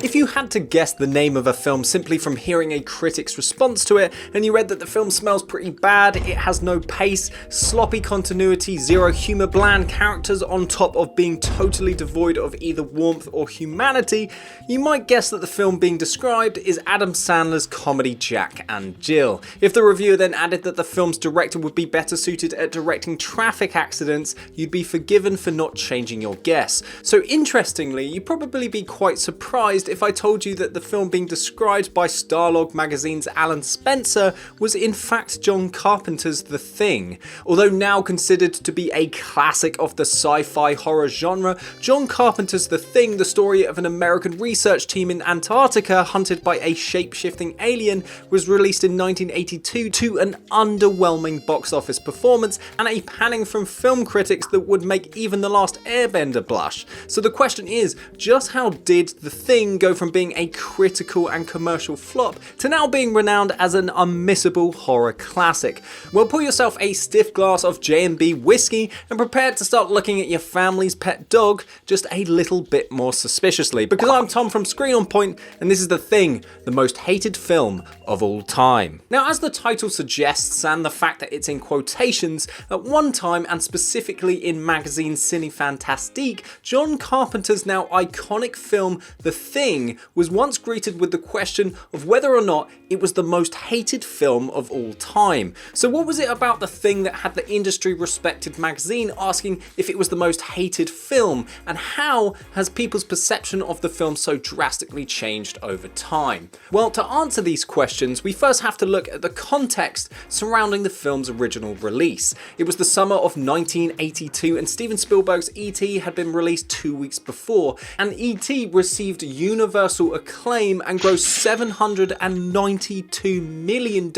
If you had to guess the name of a film simply from hearing a critic's response to it, and you read that the film smells pretty bad, it has no pace, sloppy continuity, zero humour, bland characters on top of being totally devoid of either warmth or humanity, you might guess that the film being described is Adam Sandler's comedy Jack and Jill. If the reviewer then added that the film's director would be better suited at directing traffic accidents, you'd be forgiven for not changing your guess. So interestingly, you'd probably be quite surprised if I told you that the film being described by Starlog magazine's Alan Spencer was in fact John Carpenter's The Thing. Although now considered to be a classic of the sci-fi horror genre, John Carpenter's The Thing, the story of an American research team in Antarctica hunted by a shape-shifting alien, was released in 1982 to an underwhelming box office performance and a panning from film critics that would make even The Last Airbender blush. So the question is, just how did The Thing go from being a critical and commercial flop to now being renowned as an unmissable horror classic? Well, pour yourself a stiff glass of J&B whiskey and prepare to start looking at your family's pet dog just a little bit more suspiciously, because I'm Tom from Screen On Point and this is The Thing, the most hated film of all time. Now, as the title suggests and the fact that it's in quotations, at one time and specifically in magazine Cine Fantastique, John Carpenter's now iconic film The Thing was once greeted with the question of whether or not it was the most hated film of all time. So what was it about The Thing that had the industry respected magazine asking if it was the most hated film, and how has people's perception of the film so drastically changed over time? Well, to answer these questions, we first have to look at the context surrounding the film's original release. It was the summer of 1982 and Steven Spielberg's E.T. had been released 2 weeks before, and E.T. received universal acclaim and grossed $792 million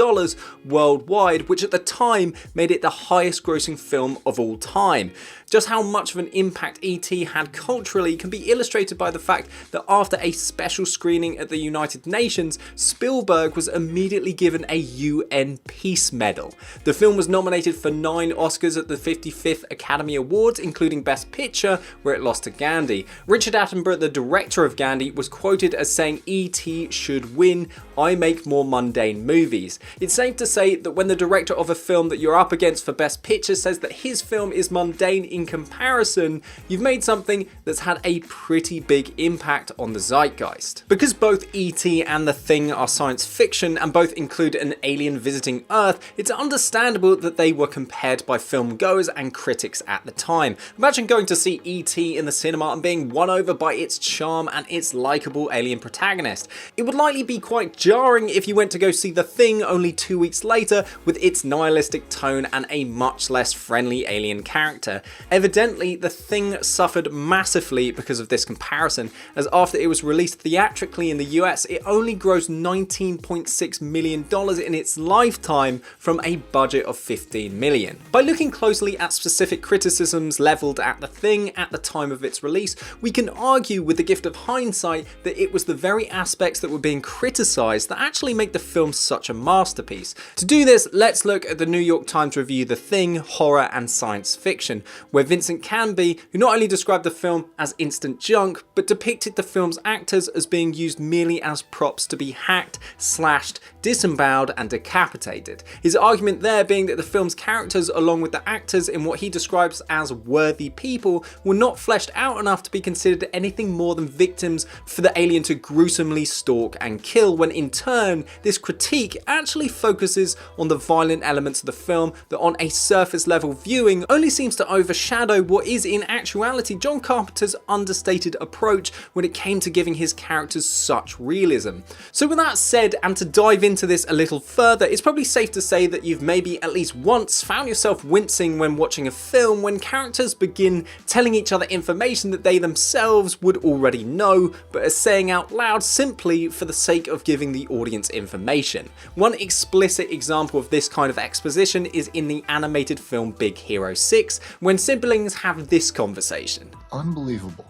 worldwide, which at the time made it the highest grossing film of all time. Just how much of an impact E.T. had culturally can be illustrated by the fact that after a special screening at the United Nations, Spielberg was immediately given a UN Peace Medal. The film was nominated for 9 Oscars at the 55th Academy Awards, including Best Picture, where it lost to Gandhi. Richard Attenborough, the director of Gandhi, was quoted as saying, "E.T. should win, I make more mundane movies." It's safe to say that when the director of a film that you're up against for Best Picture says that his film is mundane in comparison, you've made something that's had a pretty big impact on the zeitgeist. Because both E.T. and The Thing are science fiction and both include an alien visiting Earth, it's understandable that they were compared by film goers and critics at the time. Imagine going to see E.T. in the cinema and being won over by its charm and its likeable alien protagonist. It would likely be quite jarring if you went to go see The Thing only 2 weeks later with its nihilistic tone and a much less friendly alien character. Evidently, The Thing suffered massively because of this comparison, as after it was released theatrically in the US, it only grossed $19.6 million in its lifetime from a budget of $15 million. By looking closely at specific criticisms levelled at The Thing at the time of its release, we can argue with the gift of hindsight that it was the very aspects that were being criticised that actually make the film such a masterpiece. To do this, let's look at the New York Times review The Thing, Horror and Science Fiction, where Vincent Canby, who not only described the film as instant junk, but depicted the film's actors as being used merely as props to be hacked, slashed, disemboweled and decapitated. His argument there being that the film's characters, along with the actors in what he describes as worthy people, were not fleshed out enough to be considered anything more than victims for the alien to gruesomely stalk and kill, when in turn this critique actually focuses on the violent elements of the film that on a surface level viewing only seems to overshadow what is in actuality John Carpenter's understated approach when it came to giving his characters such realism. So with that said, and to dive into this a little further, it's probably safe to say that you've maybe at least once found yourself wincing when watching a film when characters begin telling each other information that they themselves would already know, but are saying out loud simply for the sake of giving the audience information. One explicit example of this kind of exposition is in the animated film Big Hero 6, when siblings have this conversation. Unbelievable.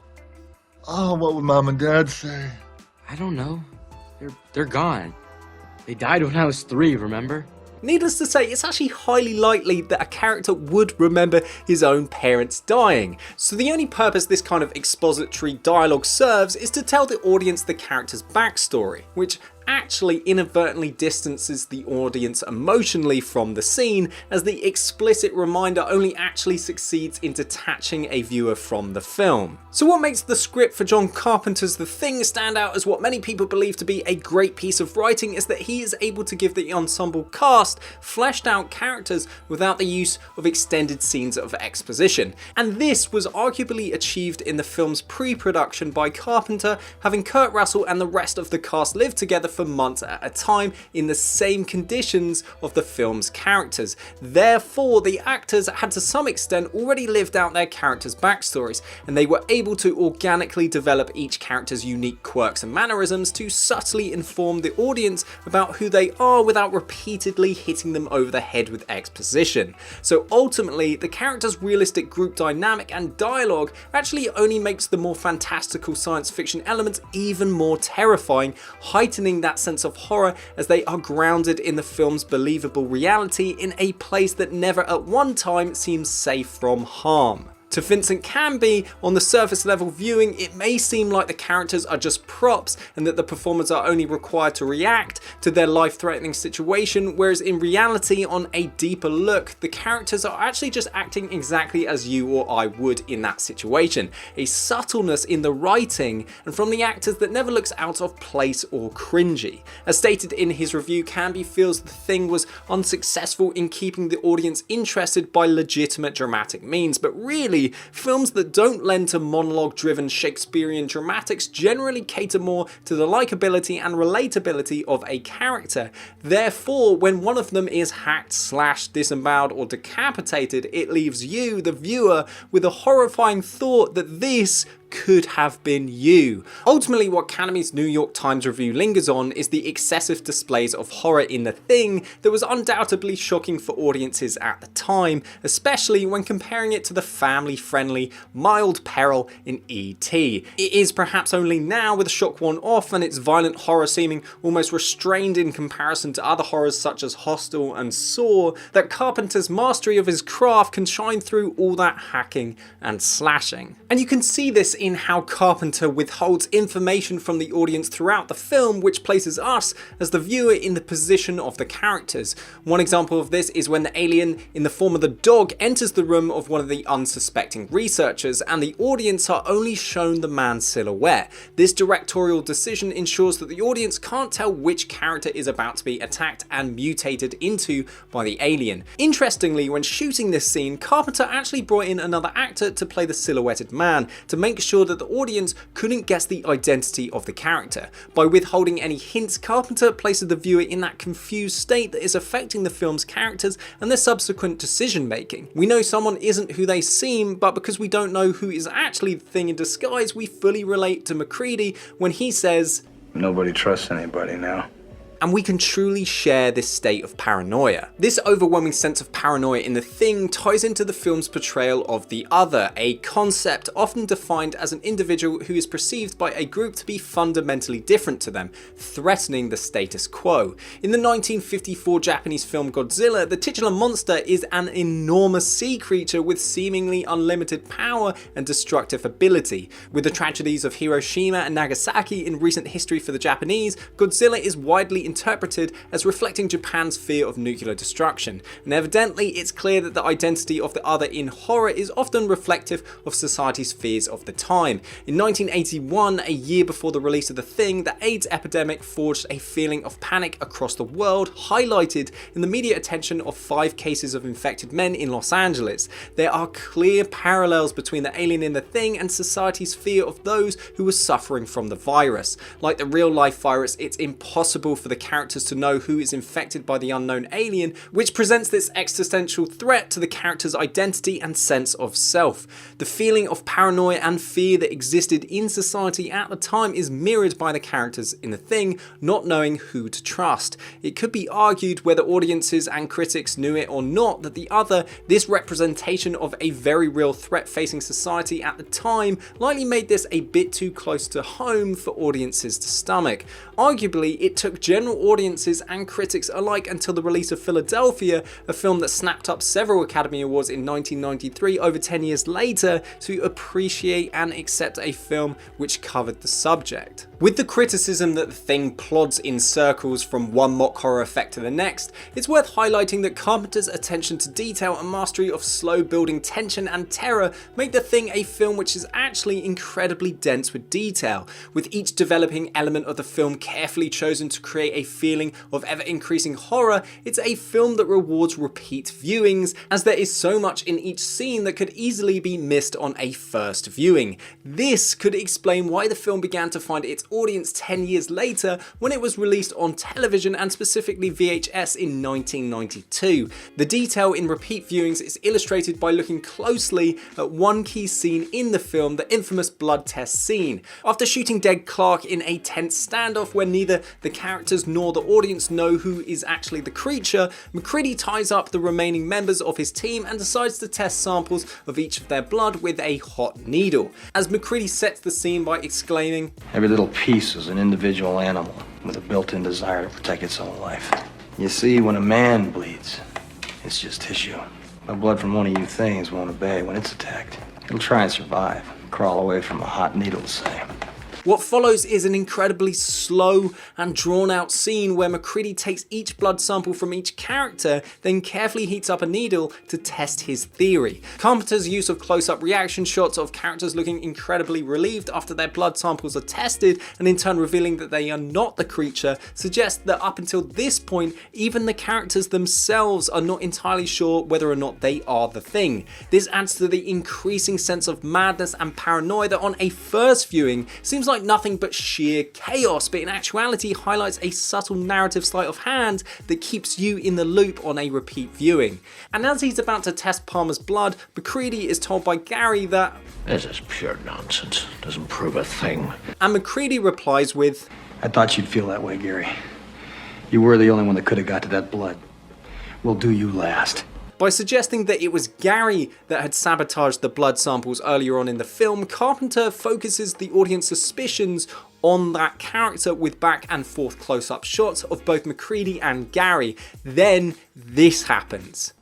Oh, what would Mom and Dad say? I don't know. They're gone. They died when I was 3, remember? Needless to say, it's actually highly likely that a character would remember his own parents dying. So the only purpose this kind of expository dialogue serves is to tell the audience the character's backstory, which actually inadvertently distances the audience emotionally from the scene, as the explicit reminder only actually succeeds in detaching a viewer from the film. So what makes the script for John Carpenter's The Thing stand out as what many people believe to be a great piece of writing is that he is able to give the ensemble cast fleshed out characters without the use of extended scenes of exposition. And this was arguably achieved in the film's pre-production by Carpenter, having Kurt Russell and the rest of the cast live together for months at a time in the same conditions of the film's characters. Therefore, the actors had to some extent already lived out their characters' backstories, and they were able to organically develop each character's unique quirks and mannerisms to subtly inform the audience about who they are without repeatedly hitting them over the head with exposition. So ultimately, the characters' realistic group dynamic and dialogue actually only makes the more fantastical science fiction elements even more terrifying, heightening that sense of horror as they are grounded in the film's believable reality in a place that never at one time seems safe from harm. To Vincent Canby, on the surface level viewing, it may seem like the characters are just props and that the performers are only required to react to their life-threatening situation, whereas in reality, on a deeper look, the characters are actually just acting exactly as you or I would in that situation. A subtleness in the writing and from the actors that never looks out of place or cringy. As stated in his review, Canby feels The Thing was unsuccessful in keeping the audience interested by legitimate dramatic means, but really, films that don't lend to monologue-driven Shakespearean dramatics generally cater more to the likability and relatability of a character. Therefore, when one of them is hacked, slashed, disemboweled, or decapitated, it leaves you, the viewer, with a horrifying thought that this could have been you. Ultimately, what Canamy's New York Times review lingers on is the excessive displays of horror in The Thing that was undoubtedly shocking for audiences at the time, especially when comparing it to the family-friendly, mild peril in E.T. It is perhaps only now, with shock worn off and its violent horror seeming almost restrained in comparison to other horrors such as Hostel and Saw, that Carpenter's mastery of his craft can shine through all that hacking and slashing. And you can see this in how Carpenter withholds information from the audience throughout the film, which places us as the viewer in the position of the characters. One example of this is when the alien in the form of the dog enters the room of one of the unsuspecting researchers, and the audience are only shown the man's silhouette. This directorial decision ensures that the audience can't tell which character is about to be attacked and mutated into by the alien. Interestingly, when shooting this scene, Carpenter actually brought in another actor to play the silhouetted man, to make sure that the audience couldn't guess the identity of the character. By withholding any hints, Carpenter places the viewer in that confused state that is affecting the film's characters and their subsequent decision making. We know someone isn't who they seem, but because we don't know who is actually the thing in disguise, we fully relate to MacReady when he says, "Nobody trusts anybody now." And we can truly share this state of paranoia. This overwhelming sense of paranoia in The Thing ties into the film's portrayal of the other, a concept often defined as an individual who is perceived by a group to be fundamentally different to them, threatening the status quo. In the 1954 Japanese film Godzilla, the titular monster is an enormous sea creature with seemingly unlimited power and destructive ability. With the tragedies of Hiroshima and Nagasaki in recent history for the Japanese, Godzilla is widely interpreted as reflecting Japan's fear of nuclear destruction, and evidently it's clear that the identity of the other in horror is often reflective of society's fears of the time. In 1981, a year before the release of The Thing, the AIDS epidemic forged a feeling of panic across the world, highlighted in the media attention of 5 cases of infected men in Los Angeles. There are clear parallels between the alien in The Thing and society's fear of those who were suffering from the virus. Like the real-life virus, it's impossible for the characters to know who is infected by the unknown alien, which presents this existential threat to the character's identity and sense of self. The feeling of paranoia and fear that existed in society at the time is mirrored by the characters in The Thing, not knowing who to trust. It could be argued, whether audiences and critics knew it or not, that the other, this representation of a very real threat facing society at the time, likely made this a bit too close to home for audiences to stomach. Arguably, it took general general audiences and critics alike until the release of Philadelphia, a film that snapped up several Academy Awards in 1993 over 10 years later, to appreciate and accept a film which covered the subject. With the criticism that The Thing plods in circles from one mock horror effect to the next, it's worth highlighting that Carpenter's attention to detail and mastery of slow building tension and terror make The Thing a film which is actually incredibly dense with detail, with each developing element of the film carefully chosen to create a feeling of ever increasing horror. It's a film that rewards repeat viewings, as there is so much in each scene that could easily be missed on a first viewing. This could explain why the film began to find its audience 10 years later when it was released on television and specifically VHS in 1992. The detail in repeat viewings is illustrated by looking closely at one key scene in the film, the infamous blood test scene. After shooting dead Clark in a tense standoff where neither the characters nor the audience know who is actually the creature, MacReady ties up the remaining members of his team and decides to test samples of each of their blood with a hot needle. As MacReady sets the scene by exclaiming, Every little piece is an individual animal with a built-in desire to protect its own life. You see, when a man bleeds, it's just tissue. The blood from one of you things won't obey when it's attacked. It'll try and survive, crawl away from a hot needle, say. What follows is an incredibly slow and drawn out scene where MacReady takes each blood sample from each character, then carefully heats up a needle to test his theory. Carpenter's use of close-up reaction shots of characters looking incredibly relieved after their blood samples are tested, and in turn revealing that they are not the creature, suggests that up until this point, even the characters themselves are not entirely sure whether or not they are the Thing. This adds to the increasing sense of madness and paranoia that on a first viewing seems like nothing but sheer chaos, but in actuality highlights a subtle narrative sleight of hand that keeps you in the loop on a repeat viewing. And as he's about to test Palmer's blood, MacReady is told by Gary that "This is pure nonsense. Doesn't prove a thing." And MacReady replies with, I thought you'd feel that way, Gary. You were the only one that could have got to that blood. We'll do you last. By suggesting that it was Gary that had sabotaged the blood samples earlier on in the film, Carpenter focuses the audience suspicions on that character with back and forth close-up shots of both MacReady and Gary. Then this happens.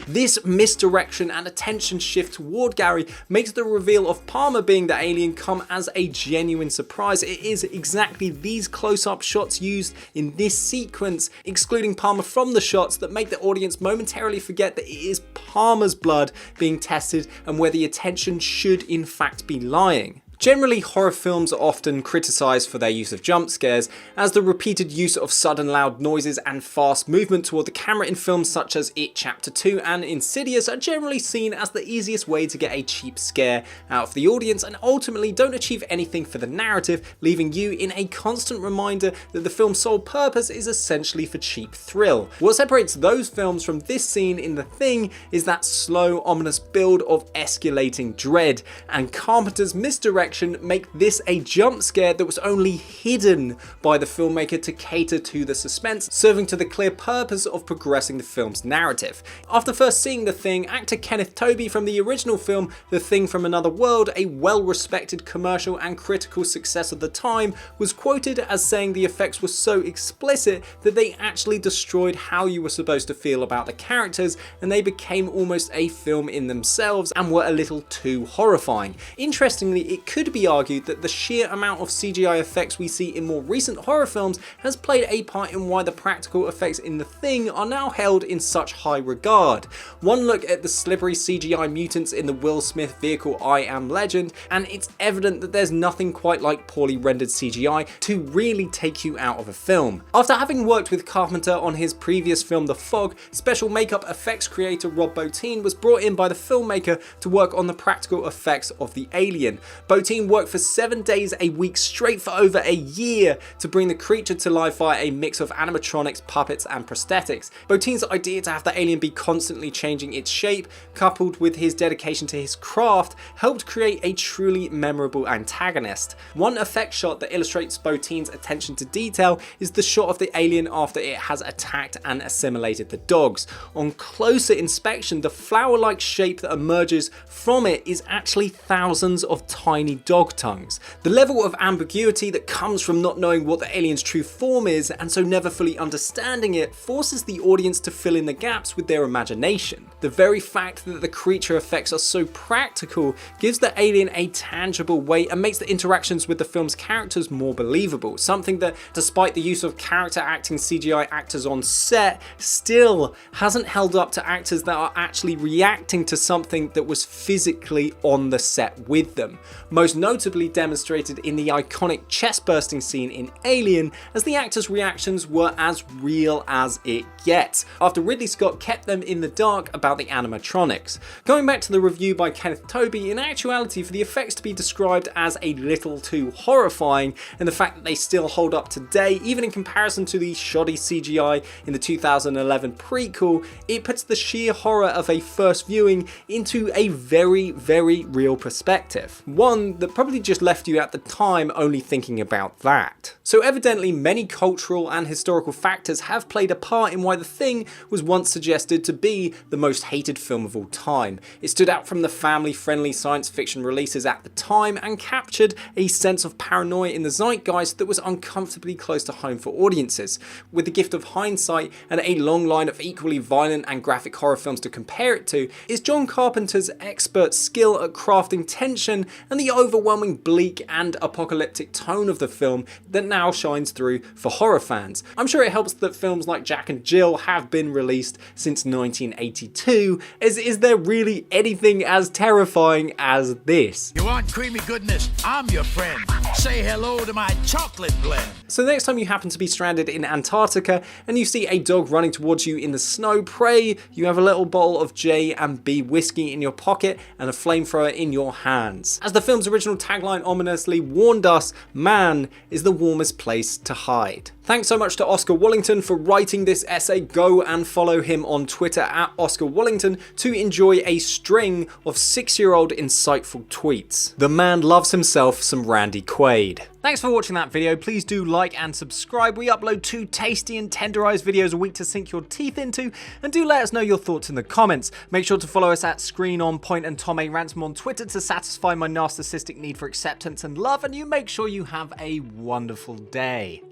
This misdirection and attention shift toward Gary makes the reveal of Palmer being the alien come as a genuine surprise. It is exactly these close-up shots used in this sequence, excluding Palmer from the shots, that make the audience momentarily forget that it is Palmer's blood being tested and where the attention should in fact be lying. Generally, horror films are often criticised for their use of jump scares, as the repeated use of sudden loud noises and fast movement toward the camera in films such as It Chapter 2 and Insidious are generally seen as the easiest way to get a cheap scare out of the audience and ultimately don't achieve anything for the narrative, leaving you in a constant reminder that the film's sole purpose is essentially for cheap thrill. What separates those films from this scene in The Thing is that slow, ominous build of escalating dread, and Carpenter's misdirection make this a jump scare that was only hidden by the filmmaker to cater to the suspense, serving to the clear purpose of progressing the film's narrative. After first seeing The Thing, actor Kenneth Tobey from the original film The Thing from Another World, a well-respected commercial and critical success of the time, was quoted as saying the effects were so explicit that they actually destroyed how you were supposed to feel about the characters, and they became almost a film in themselves and were a little too horrifying. Interestingly, it could be argued that the sheer amount of CGI effects we see in more recent horror films has played a part in why the practical effects in The Thing are now held in such high regard. One look at the slippery CGI mutants in the Will Smith vehicle I Am Legend, and it's evident that there's nothing quite like poorly rendered CGI to really take you out of a film. After having worked with Carpenter on his previous film The Fog, special makeup effects creator Rob Bottin was brought in by the filmmaker to work on the practical effects of the alien. Bottin worked for 7 days a week straight for over a year to bring the creature to life via a mix of animatronics, puppets and prosthetics. Bottin's idea to have the alien be constantly changing its shape, coupled with his dedication to his craft, helped create a truly memorable antagonist. One effect shot that illustrates Bottin's attention to detail is the shot of the alien after it has attacked and assimilated the dogs. On closer inspection, the flower-like shape that emerges from it is actually thousands of tiny tiny dog tongues. The level of ambiguity that comes from not knowing what the alien's true form is and so never fully understanding it forces the audience to fill in the gaps with their imagination. The very fact that the creature effects are so practical gives the alien a tangible weight and makes the interactions with the film's characters more believable, something that, despite the use of character acting CGI actors on set, still hasn't held up to actors that are actually reacting to something that was physically on the set with them. Most notably demonstrated in the iconic chest-bursting scene in Alien, as the actors' reactions were as real as it gets, after Ridley Scott kept them in the dark about the animatronics. Going back to the review by Kenneth Tobey, in actuality, for the effects to be described as a little too horrifying, and the fact that they still hold up today, even in comparison to the shoddy CGI in the 2011 prequel, it puts the sheer horror of a first viewing into a very, very real perspective. One that probably just left you at the time only thinking about that. So evidently many cultural and historical factors have played a part in why The Thing was once suggested to be the most hated film of all time. It stood out from the family-friendly science fiction releases at the time and captured a sense of paranoia in the zeitgeist that was uncomfortably close to home for audiences. With the gift of hindsight and a long line of equally violent and graphic horror films to compare it to, is John Carpenter's expert skill at crafting tension and the overwhelming bleak and apocalyptic tone of the film that now shines through for horror fans. I'm sure it helps that films like Jack and Jill have been released since 1982, as is there really anything as terrifying as this? You want creamy goodness? I'm your friend. Say hello to my chocolate blend. So the next time you happen to be stranded in Antarctica and you see a dog running towards you in the snow, pray you have a little bottle of J&B whiskey in your pocket and a flamethrower in your hands. As the film's original tagline ominously warned us, man is the warmest place to hide. Thanks so much to Oscar Wallington for writing this essay. Go and follow him on Twitter at Oscar Wallington to enjoy a string of 6-year-old insightful tweets. The man loves himself some Randy Quaid. Thanks for watching that video. Please do like and subscribe. We upload 2 tasty and tenderized videos a week to sink your teeth into, and do let us know your thoughts in the comments. Make sure to follow us at Screen On Point and Tom A. Ransom on Twitter to satisfy my narcissistic need for acceptance and love, and you make sure you have a wonderful day.